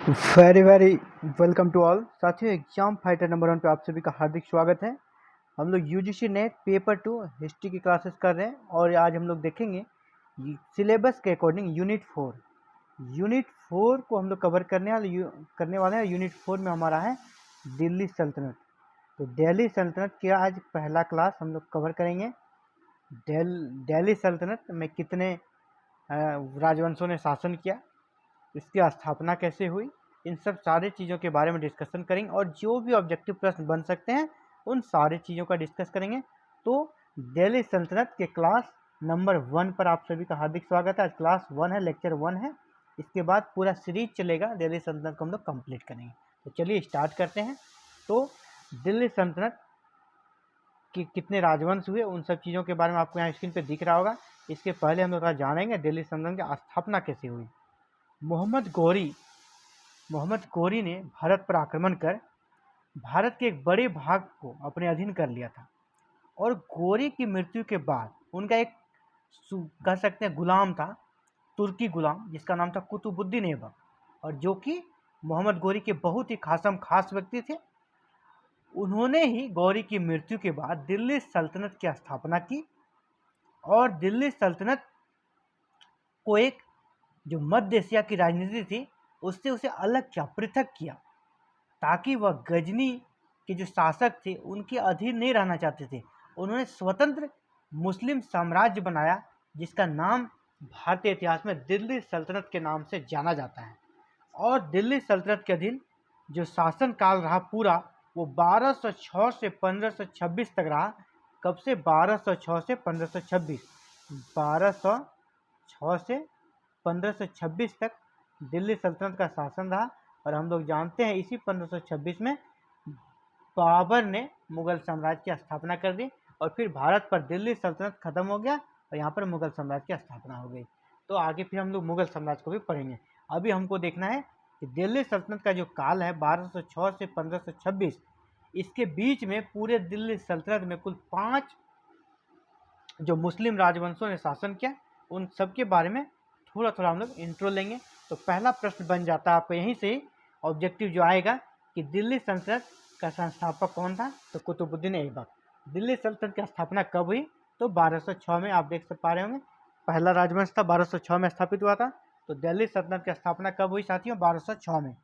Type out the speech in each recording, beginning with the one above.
Very very welcome to all साथियों। Exam fighter number 1 पे आप सभी का हार्दिक स्वागत है। हम लोग यूजीसी नेट पेपर 2 हिस्ट्री की क्लासेस कर रहे हैं और आज हम लोग देखेंगे सिलेबस के अकॉर्डिंग यूनिट 4 को हम लोग कवर करने वाले हैं। यूनिट 4 में हमारा है दिल्ली सल्तनत। तो दिल्ली सल्तनत के आज पहला क्लास हम लोग कवर करेंगे। दिल्ली सल्तनत में कितने राजवंशों ने शासन किया, इसकी स्थापना कैसे हुई, इन सब सारी चीज़ों के बारे में डिस्कशन करेंगे और जो भी ऑब्जेक्टिव प्रश्न बन सकते हैं उन सारी चीज़ों का डिस्कस करेंगे। तो दिल्ली सल्तनत के क्लास नंबर 1 पर आप सभी का हार्दिक स्वागत है। आज क्लास 1 है, लेक्चर 1 है। इसके बाद पूरा सीरीज चलेगा, दिल्ली सल्तनत को हम लोग कंप्लीट करेंगे। तो चलिए स्टार्ट करते हैं। तो दिल्ली सल्तनत कि कितने राजवंश हुए उन सब चीज़ों के बारे में आपको यहाँ स्क्रीन पे दिख रहा होगा। इसके पहले हम लोग थोड़ा जानेंगे दिल्ली सल्तनत की स्थापना कैसे हुई। मोहम्मद गौरी ने भारत पर आक्रमण कर भारत के एक बड़े भाग को अपने अधीन कर लिया था और गौरी की मृत्यु के बाद उनका एक कह सकते हैं गुलाम था, तुर्की गुलाम, जिसका नाम था कुतुबुद्दीन ऐबक, और जो कि मोहम्मद गौरी के बहुत ही खास व्यक्ति थे। उन्होंने ही गौरी की मृत्यु के बाद दिल्ली सल्तनत की स्थापना की और दिल्ली सल्तनत को एक जो मध्य एशिया की राजनीति थी उससे उसे अलग किया, पृथक किया, ताकि वह गजनी के जो शासक थे उनके अधीन नहीं रहना चाहते थे। उन्होंने स्वतंत्र मुस्लिम साम्राज्य बनाया जिसका नाम भारतीय इतिहास में दिल्ली सल्तनत के नाम से जाना जाता है। और दिल्ली सल्तनत के अधीन जो शासन काल रहा पूरा, वो 1206 से 1526 तक रहा। कब से? 1206 से 1526। 1206 से 1526 तक दिल्ली सल्तनत का शासन रहा। और हम लोग जानते हैं इसी 1526 में बाबर ने मुगल साम्राज्य की स्थापना कर दी और फिर भारत पर दिल्ली सल्तनत खत्म हो गया और यहाँ पर मुगल साम्राज्य की स्थापना हो गई। तो आगे फिर हम लोग मुगल साम्राज्य को भी पढ़ेंगे। अभी हमको देखना है कि दिल्ली सल्तनत का जो काल है 1206 से 1526, इसके बीच में पूरे दिल्ली सल्तनत में कुल 5 जो मुस्लिम राजवंशों ने शासन किया, उन सब के बारे में थोड़ा थोड़ा हम लोग इंट्रो लेंगे। तो पहला प्रश्न बन जाता है आपको यहीं से ऑब्जेक्टिव जो आएगा कि दिल्ली सल्तनत का संस्थापक कौन था? तो कुतुबुद्दीन ऐबक। दिल्ली सल्तनत की स्थापना कब हुई? तो 1206 में। आप देख पा रहे होंगे पहला राजवंश था 1206 में स्थापित हुआ था। तो दिल्ली सल्तनत की स्थापना कब हुई साथियों? 1206 में।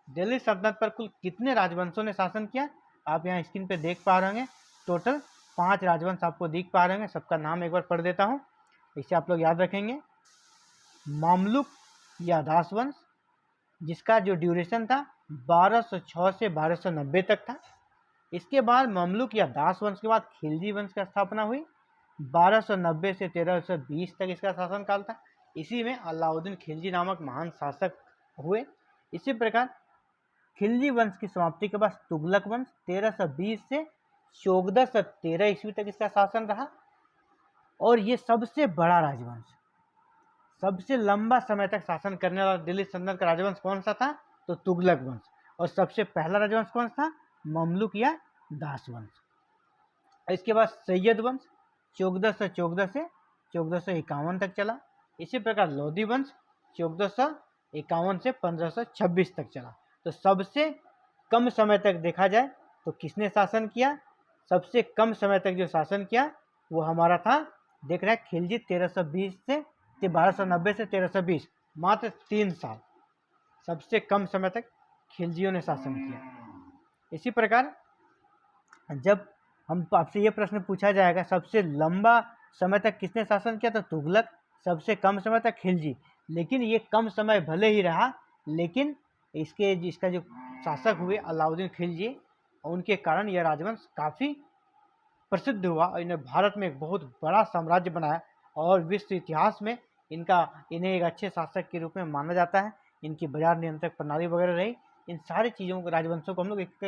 दिल्ली सल्तनत पर कुल कितने राजवंशों ने शासन किया? आप यहाँ स्क्रीन पे देख पा रहे होंगे टोटल 5 राजवंश आपको दिख पा रहे होंगे। सबका नाम एक बार पढ़ देता हूँ, इसे आप लोग याद रखेंगे। मामलुक या दास वंश, जिसका जो ड्यूरेशन था 1206 से 1290 तक था। इसके बाद ममलुक या दास वंश के बाद खिलजी वंश की स्थापना हुई। 1290 से 1320 तक इसका शासनकाल था। इसी में अलाउद्दीन खिलजी नामक महान शासक हुए। इसी प्रकार खिलजी वंश की समाप्ति के बाद तुगलक वंश 1320 से 1413 ईस्वी तक इसका शासन रहा। और ये सबसे बड़ा राजवंश, सबसे लंबा समय तक शासन करने वाला दिल्ली सल्तनत का राजवंश कौन सा था? तो तुगलक वंश। और सबसे पहला राजवंश कौन सा? ममलुक या दास वंश। इसके बाद सैयद वंश 1414 से 1451 तक चला। इसी प्रकार लोधी वंश 1451 से 1526 तक चला। तो सबसे कम समय तक देखा जाए तो किसने शासन किया? सबसे कम समय तक जो शासन किया वो हमारा था, देख रहे हैं, खिलजी 1320 से 1290 से 1320, मात्र 3 साल सबसे कम समय तक खिलजियों ने शासन किया। इसी प्रकार जब हम आपसे ये प्रश्न पूछा जाएगा सबसे लंबा समय तक किसने शासन किया, तो तुगलक, सबसे कम समय तक खिलजी। लेकिन ये कम समय भले ही रहा, लेकिन इसका जो शासक हुए अलाउद्दीन खिलजी, उनके कारण यह राजवंश काफ़ी प्रसिद्ध हुआ और इन्हें भारत में एक बहुत बड़ा साम्राज्य बनाया और विश्व इतिहास में इन्हें एक अच्छे शासक के रूप में माना जाता है। इनकी बाजार नियंत्रक प्रणाली वगैरह रही। इन सारी चीज़ों को, राजवंशों को हम लोग एक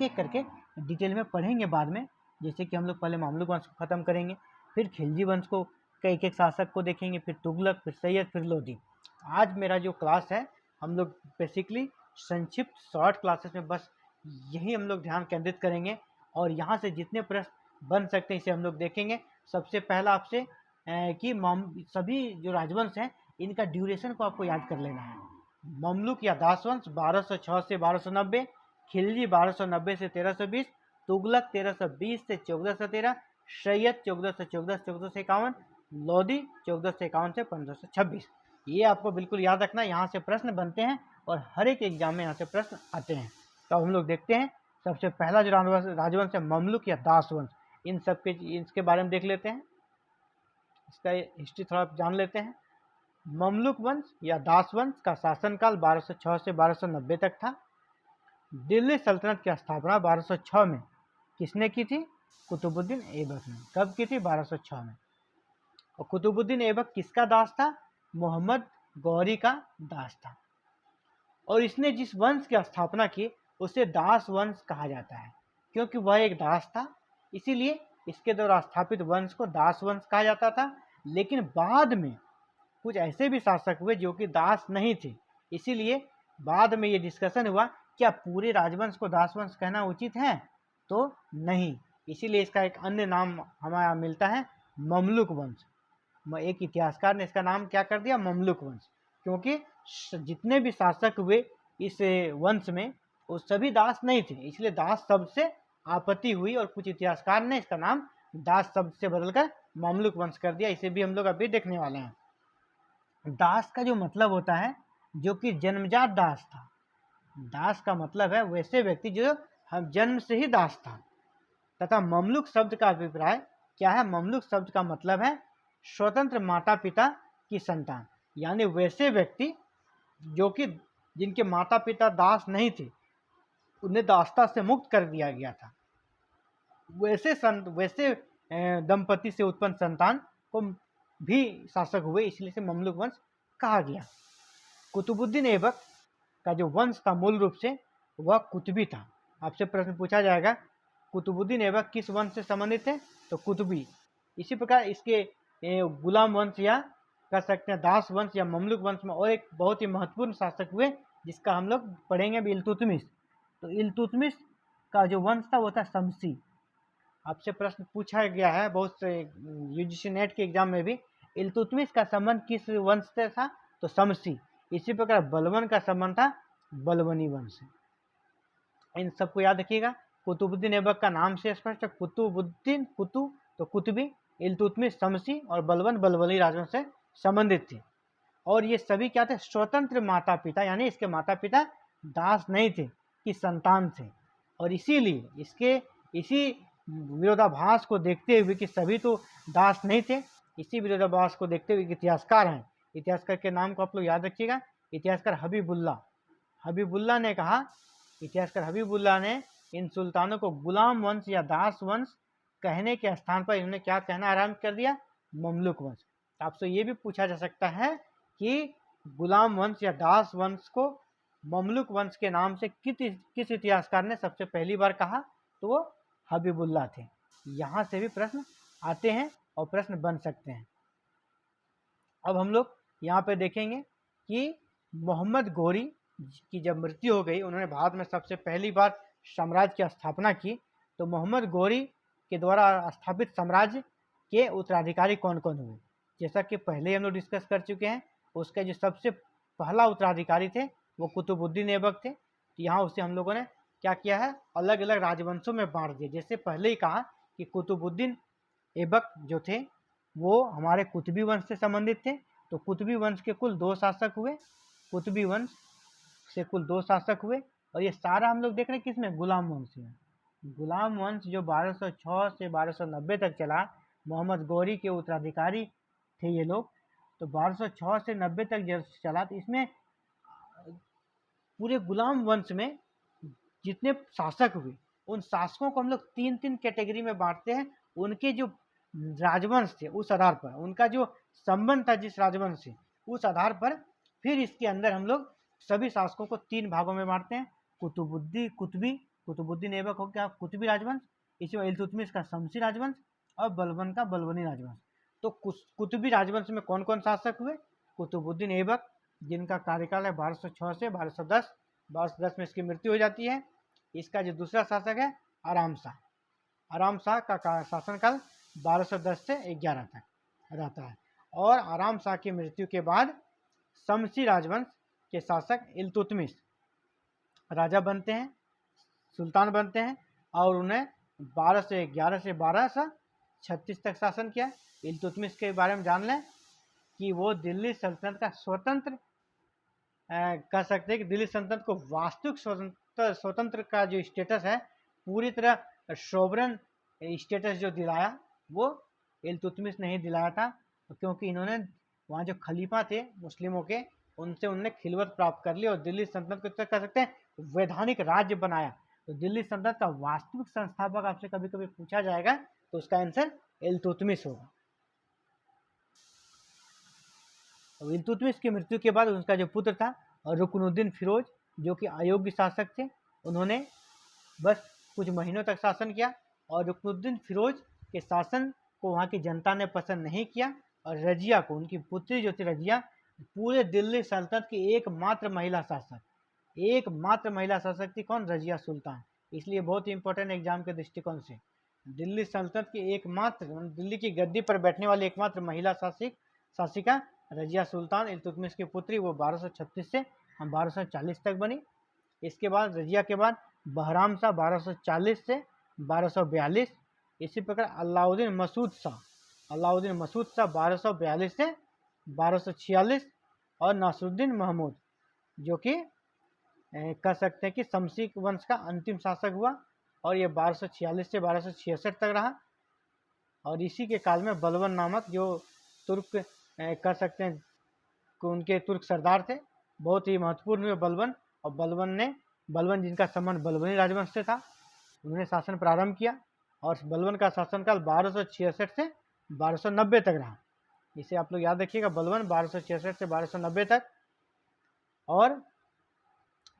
एक करके डिटेल में पढ़ेंगे बाद में। जैसे कि हम लोग पहले मामलुक वंश को ख़त्म करेंगे, फिर खिलजी वंश को एक एक शासक को देखेंगे, फिर तुगलक, फिर सैयद, फिर लोधी। आज मेरा जो क्लास है, हम लोग बेसिकली संक्षिप्त शॉर्ट क्लासेस में बस यही हम लोग ध्यान केंद्रित करेंगे और यहाँ से जितने प्रश्न बन सकते हैं इसे हम लोग देखेंगे। सबसे पहला आपसे कि सभी जो राजवंश हैं इनका ड्यूरेशन को आपको याद कर लेना है। ममलुक या दासवंश 1206 से 1290, खिलजी 1290 से 1320, तुगलक 1320 से 1413, सैयद 1414 से 1451, लोदी 1451 से 1526। ये आपको बिल्कुल याद रखना, यहाँ से प्रश्न बनते हैं और हर एक एग्जाम में यहाँ से प्रश्न आते हैं। तो हम लोग देखते हैं सबसे पहला जो राजवंश है ममलुक या दासवंश, इन सब के इसके बारे में देख लेते हैं, इसका हिस्ट्री थोड़ा जान लेते हैं। ममलुक वंश या दासवंश का शासनकाल 1206 से 1290 तक था। दिल्ली सल्तनत की स्थापना 1206 में किसने की थी? कुतुबुद्दीन ऐबक ने। कब की थी? 1206 में। और कुतुबुद्दीन ऐबक किसका दास था? मोहम्मद गौरी का दास था। और इसने जिस वंश की स्थापना की उसे दास वंश कहा जाता है, क्योंकि वह एक दास था, इसीलिए इसके द्वारा स्थापित वंश को दास वंश कहा जाता था। लेकिन बाद में कुछ ऐसे भी शासक हुए जो कि दास नहीं थे, इसीलिए बाद में ये डिस्कशन हुआ क्या पूरे राजवंश को दासवंश कहना उचित है? तो नहीं, इसीलिए इसका एक अन्य नाम हमारा मिलता है ममलुक वंश। एक इतिहासकार ने इसका नाम क्या कर दिया? ममलुक वंश, क्योंकि जितने भी शासक हुए इस वंश में वो सभी दास नहीं थे, इसलिए दास शब्द से आपत्ति हुई और कुछ इतिहासकार ने इसका नाम दास शब्द से बदलकर ममलुक वंश कर दिया। इसे भी हम लोग अभी देखने वाले हैं। दास का जो मतलब होता है जो कि जन्मजात दास था। दास का मतलब है वैसे व्यक्ति जो हम जन्म से ही दास था। तथा ममलुक शब्द का अभिप्राय क्या है? ममलुक शब्द का मतलब है स्वतंत्र माता पिता की संतान, यानी वैसे व्यक्ति जो कि जिनके माता पिता दास नहीं थे, उन्हें दासता से मुक्त कर दिया गया था, वैसे दंपति से उत्पन्न संतान को भी शासक हुए, इसलिए से ममलुक वंश कहा गया। कुतुबुद्दीन ऐबक का जो वंश था मूल रूप से वह कुतुबी था। आपसे प्रश्न पूछा जाएगा कुतुबुद्दीन ऐबक किस वंश से संबंधित है? तो कुतुबी। इसी प्रकार इसके गुलाम वंश या कह सकते हैं दास वंश या ममलुक वंश में और एक बहुत ही महत्वपूर्ण शासक हुए जिसका हम लोग पढ़ेंगे अभी, इल्तुतमिश। तो इल्तुतमिश का जो वंश था वो था शमसी। आपसे प्रश्न पूछा गया है बहुत से यूजीसी नेट के एग्जाम में भी, इल्तुतमिश का संबंध किस वंश से था? तो शमसी। इसी प्रकार बलबन का संबंध था बलबनी वंश से। इन सबको याद रखिएगा। कुतुबुद्दीन ऐबक का नाम से स्पष्ट है, कुतुबुद्दीन कुतु तो कुतुबी, इल्तुतमिश शमसी और बलबन बलबनी राजवंश से संबंधित थे। और ये सभी क्या थे? स्वतंत्र माता पिता, यानी इसके माता पिता दास नहीं थे कि संतान थे। और इसीलिए इसके इसी विरोधाभास को देखते हुए कि सभी तो दास नहीं थे, इसी विरोधाभास को देखते हुए इतिहासकार हैं, इतिहासकार के नाम को आप लोग याद रखिएगा, इतिहासकार हबीबुल्ला ने कहा, इतिहासकार हबीबुल्ला ने इन सुल्तानों को गुलाम वंश या दास वंश कहने के स्थान पर इन्होंने क्या कहना आरंभ कर दिया? ममलुक वंश। तो आपसे ये भी पूछा जा सकता है कि गुलाम वंश या दास वंश को ममलुक वंश के नाम से किस इतिहासकार ने सबसे पहली बार कहा? तो वो हबीबुल्ला थे। यहाँ से भी प्रश्न आते हैं और प्रश्न बन सकते हैं। अब हम लोग यहाँ पे देखेंगे कि मोहम्मद गौरी की जब मृत्यु हो गई, उन्होंने भारत में सबसे पहली बार साम्राज्य की स्थापना की। तो मोहम्मद गौरी के द्वारा स्थापित साम्राज्य के उत्तराधिकारी कौन कौन हुए? जैसा कि पहले हम लोग डिस्कस कर चुके हैं, उसके जो सबसे पहला उत्तराधिकारी थे वो कुतुबुद्दीन ऐबक थे। तो यहाँ उसे हम लोगों ने क्या किया है? अलग अलग राजवंशों में बांट दिया। जैसे पहले ही कहा कि कुतुबुद्दीन ऐबक जो थे वो हमारे कुतुबी वंश से संबंधित थे। तो कुतुबी वंश के कुल 2 शासक हुए, कुतुबी वंश से कुल 2 शासक हुए। और ये सारा हम लोग देख रहे हैं किसमें? गुलाम वंश में। गुलाम वंश जो 1206 से 1290 तक चला, मोहम्मद गौरी के उत्तराधिकारी थे ये लोग। तो 1206 से 90 तक जब चला, तो इसमें पूरे गुलाम वंश में जितने शासक हुए उन शासकों को हम लोग 3-3 कैटेगरी में बांटते हैं। उनके जो राजवंश थे उस आधार पर, उनका जो संबंध था जिस राजवंश से, उस आधार पर फिर इसके अंदर हम लोग सभी शासकों को 3 भागों में बांटते हैं। कुतुबुद्दीन ऐबक हो गया कुतुबी राजवंश, इसी में इल्तुतमिश का शमसी राजवंश और बलबन का बलबनी राजवंश। तो कुतुबी राजवंश में कौन कौन शासक हुए? कुतुबुद्दीन ऐबक, जिनका कार्यकाल है 1206 से 1210, 1210 में इसकी मृत्यु हो जाती है। इसका जो दूसरा शासक है आराम शाह का शासनकाल 1210 से 11 तक रहता है। और आराम शाह की मृत्यु के बाद शमसी राजवंश के शासक इल्तुतमिश राजा बनते हैं, सुल्तान बनते हैं, और उन्हें 1211 से 1236 तक शासन किया। इल्तुतमिश के बारे में जान लें कि वो दिल्ली सल्तनत का स्वतंत्र कह सकते हैं कि दिल्ली सल्तनत को वास्तविक स्वतंत्र का जो स्टेटस है, पूरी तरह सोवरेन स्टेटस जो दिलाया वो इल्तुतमिश ने ही दिलाया था, क्योंकि इन्होंने वहाँ जो खलीफा थे मुस्लिमों के, उनसे उनने खिलवत प्राप्त कर ली और दिल्ली सल्तनत को कह सकते हैं वैधानिक राज्य बनाया। तो दिल्ली सल्तनत का वास्तविक संस्थापक आपसे कभी कभी पूछा जाएगा तो उसका आंसर इल्तुतमिश होगा। इल्तुतमिश की मृत्यु के बाद उसका जो पुत्र था रुकनुद्दीन फिरोज, जो कि अयोग्य शासक थे, उन्होंने बस कुछ महीनों तक शासन किया और रुकनुद्दीन फिरोज के शासन को वहाँ की जनता ने पसंद नहीं किया और रजिया को, उनकी पुत्री जो थी रजिया, पूरे दिल्ली सल्तनत की एकमात्र महिला शासक थी। कौन? रजिया सुल्तान। इसलिए बहुत ही इंपॉर्टेंट एग्जाम के दृष्टिकोण से दिल्ली सल्तनत की एकमात्र, दिल्ली की गद्दी पर बैठने वाली एकमात्र महिला शासिका रजिया सुल्तान इल्तुतमिश की पुत्री, वो 1236 से 1240 तक बनी। इसके बाद रजिया के बाद बहराम शाह 1240 से 1242, इसी प्रकार अलाउद्दीन मसूद शाह 1242 से 1246 और नासरुद्दीन महमूद, जो कि कह सकते हैं कि शमसी वंश का अंतिम शासक हुआ और ये 1246 से 1266 तक रहा। और इसी के काल में बलबन नामक जो तुर्क कह सकते हैं उनके तुर्क सरदार थे, बहुत ही महत्वपूर्ण हुए बलबन, और बलबन जिनका संबंध बलबनी राजवंश से था, उन्होंने शासन प्रारंभ किया और बलबन का शासनकाल 1266 से 1290 तक रहा। इसे आप लोग याद रखिएगा, बलबन 1266 से 1290 तक। और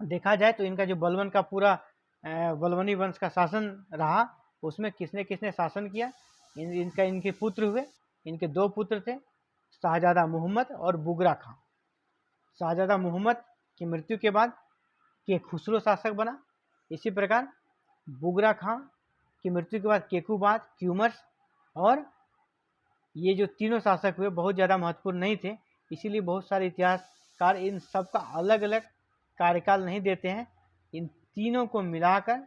देखा जाए तो इनका जो बलबन का पूरा बलबनी वंश का शासन रहा, उसमें किसने किसने शासन किया? इनके पुत्र हुए, इनके 2 पुत्र थे, शाहजादा मोहम्मद और बुगरा खां। शाहजादा मोहम्मद की मृत्यु के बाद के खुसरो शासक बना। इसी प्रकार बुगरा खां की मृत्यु के बाद केकूबाद, क्यूमर्स, और ये जो तीनों शासक हुए बहुत ज़्यादा महत्वपूर्ण नहीं थे, इसीलिए बहुत सारे इतिहासकार इन सब का अलग अलग कार्यकाल नहीं देते हैं। इन तीनों को मिलाकर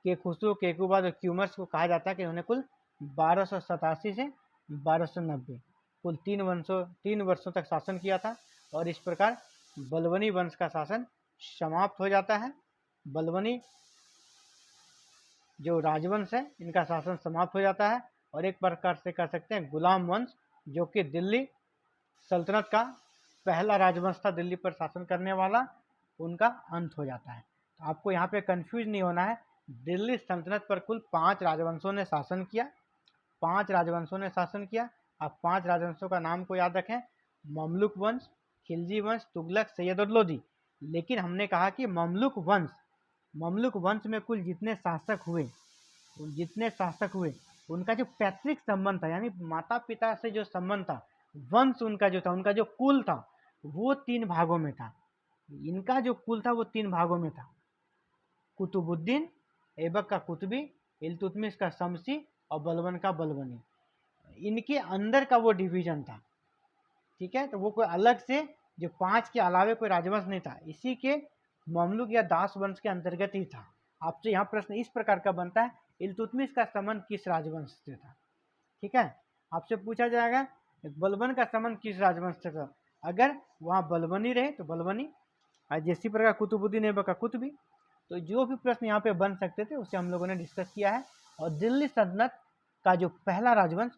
के खुसरो, केकूबाद और क्यूमर्स को कहा जाता है कि उन्होंने कुल 1287 से 1290 कुल 3 वर्षों तक शासन किया था। और इस प्रकार बलबनी वंश का शासन समाप्त हो जाता है। बलबनी जो राजवंश है, इनका शासन समाप्त हो जाता है और एक प्रकार से कह सकते हैं गुलाम वंश, जो कि दिल्ली सल्तनत का पहला राजवंश था दिल्ली पर शासन करने वाला, उनका अंत हो जाता है। तो आपको यहाँ पे कंफ्यूज नहीं होना है। दिल्ली सल्तनत पर कुल 5 राजवंशों ने शासन किया। 5 राजवंशों ने शासन किया। आप 5 राजवंशों का नाम को याद रखें: ममलुक वंश, खिलजी वंश, तुगलक, सैयद और लोदी। लेकिन हमने कहा कि ममलुक वंश में कुल जितने शासक हुए उनका जो पैतृक संबंध था, यानी माता पिता से जो संबंध था, वंश उनका जो था, उनका जो कुल था, वो 3 भागों में था। इनका जो कुल था वो 3 भागों में था: कुतुबुद्दीन ऐबक का कुतुबी, इल्तुतमिश का शमसी और बलबन का बलबनी। इनके अंदर का वो डिवीजन था। ठीक है, तो वो कोई अलग से जो 5 के अलावे कोई राजवंश नहीं था, इसी के ममलुक या दास वंश के अंतर्गत ही था। आपसे यहाँ प्रश्न इस प्रकार का बनता है: इल्तुतमिश का संबंध किस राजवंश से था? ठीक है, आपसे पूछा जाएगा बलबन का संबंध किस राजवंश से था? अगर वहाँ बलबनी रहे तो बलबनी, जैसी प्रकार कुतुबुद्दीन ऐबक का कुतुबी। तो जो भी प्रश्न यहाँ पे बन सकते थे उसे हम लोगों ने डिस्कस किया है। और दिल्ली सल्तनत का जो पहला राजवंश,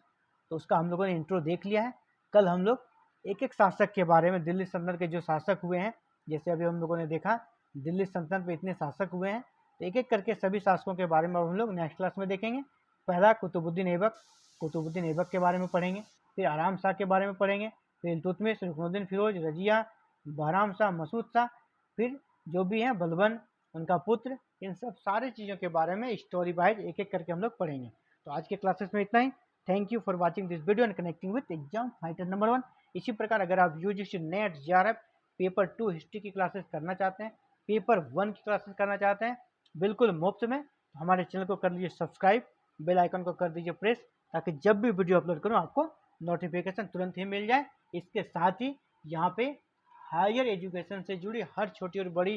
तो उसका हम लोगों ने इंट्रो देख लिया है। कल हम लोग एक एक शासक के बारे में, दिल्ली सल्तनत के जो शासक हुए हैं, जैसे अभी हम लोगों ने देखा दिल्ली सल्तनत में इतने शासक हुए हैं, तो एक एक करके सभी शासकों के बारे में हम लोग नेक्स्ट क्लास में देखेंगे। पहला कुतुबुद्दीन ऐबक के बारे में पढ़ेंगे, फिर आराम शाह के बारे में पढ़ेंगे, फिर इल्तुतमिश, रुकनुद्दीन फिरोज, रजिया, बहराम शाह, मसूद शाह, फिर जो भी हैं बलबन, उनका पुत्र, इन सब सारी चीज़ों के बारे में स्टोरी वाइज एक एक करके हम लोग पढ़ेंगे। तो आज के क्लासेस में इतना ही। Thank you for watching this video and connecting with exam fighter number 1। इसी प्रकार अगर आप UGC NET JRF paper 2 history की क्लासेस करना चाहते हैं, पेपर 1 की क्लासेस करना चाहते हैं बिल्कुल मुफ्त में, तो हमारे चैनल को कर लीजिए सब्सक्राइब, बेल आइकन को कर दीजिए प्रेस, ताकि जब भी वीडियो अपलोड करूँ आपको नोटिफिकेशन तुरंत ही मिल जाए। इसके साथ ही यहाँ पे हायर एजुकेशन से जुड़ी हर छोटी और बड़ी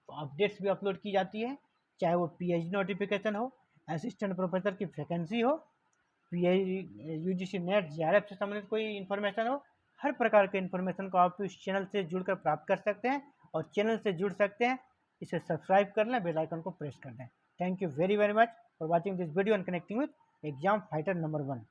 अपडेट्स भी अपलोड की जाती है, चाहे वो पीएचडी नोटिफिकेशन हो, असिस्टेंट प्रोफेसर की वैकेंसी हो, यूजीसी नेट जेआरएफ से संबंधित कोई इन्फॉर्मेशन हो। हर प्रकार के इन्फॉर्मेशन को आप इस चैनल से जुड़कर प्राप्त कर सकते हैं और चैनल से जुड़ सकते हैं। इसे सब्सक्राइब कर लें, बेल आइकन को प्रेस कर दें। Thank you very very much for watching this video and connecting with exam fighter number 1।